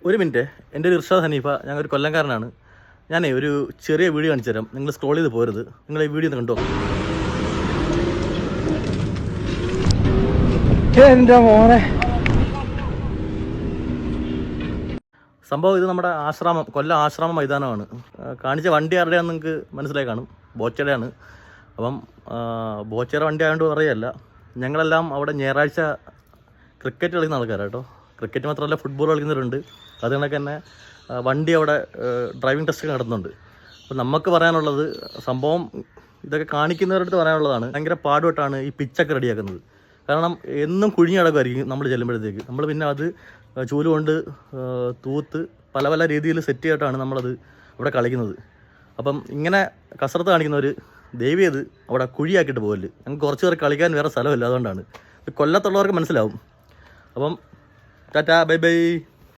ഒരു മിനിറ്റ്, എൻ്റെ ഒരു ഇർഷാദ് ഹനീഫ, ഞങ്ങൾ ഒരു കൊല്ലംകാരനാണ്. ഞാനേ ഒരു ചെറിയ വീഡിയോ കാണിച്ചു തരാം. നിങ്ങൾ സ്ക്രോൾ ചെയ്ത് പോരുത്, നിങ്ങൾ ഈ വീഡിയോ ഒന്ന് കണ്ടോ. എൻ്റെ മോനെ, സംഭവം ഇത് നമ്മുടെ ആശ്രമം, കൊല്ലം ആശ്രമ മൈതാനമാണ്. കാണിച്ച വണ്ടി ആരുടെയാണെന്ന് നിങ്ങൾക്ക് മനസ്സിലായി കാണും, ബോച്ചയുടെയാണ്. അപ്പം ബോച്ചയുടെ വണ്ടി ആയതുകൊണ്ട് പറയുകയല്ല, ഞങ്ങളെല്ലാം അവിടെ ഞായറാഴ്ച ക്രിക്കറ്റ് കളിക്കുന്ന ആൾക്കാരാണ് കേട്ടോ. ക്രിക്കറ്റ് മാത്രമല്ല, ഫുട്ബോൾ കളിക്കുന്നവരുണ്ട്. അത് കണക്ക് തന്നെ വണ്ടി അവിടെ ഡ്രൈവിംഗ് ടെസ്റ്റൊക്കെ നടത്തുന്നുണ്ട്. അപ്പോൾ നമുക്ക് പറയാനുള്ളത്, സംഭവം ഇതൊക്കെ കാണിക്കുന്നവരുടെ അടുത്ത് പറയാനുള്ളതാണ്, ഭയങ്കര പാടുപെട്ടാണ് ഈ പിച്ചൊക്കെ റെഡിയാക്കുന്നത്. കാരണം എന്നും കുഴിഞ്ഞ് കിടക്കുമായിരിക്കും നമ്മൾ ചെല്ലുമ്പോഴത്തേക്ക്. നമ്മൾ പിന്നെ അത് ചൂലുകൊണ്ട് തൂത്ത് പല പല രീതിയിൽ സെറ്റ് ചെയ്തിട്ടാണ് നമ്മളത് ഇവിടെ കളിക്കുന്നത്. അപ്പം ഇങ്ങനെ കസരത്ത് കാണിക്കുന്നവർ ദയവ് ചെയ്ത് അവിടെ കുഴിയാക്കിയിട്ട് പോകല്. ഞങ്ങൾക്ക് കുറച്ച് പേർ കളിക്കാൻ വേറെ സ്ഥലമില്ല, അതുകൊണ്ടാണ്. കൊല്ലത്തുള്ളവർക്ക് മനസ്സിലാവും. അപ്പം ടാറ്റാ, ബൈ ബൈ.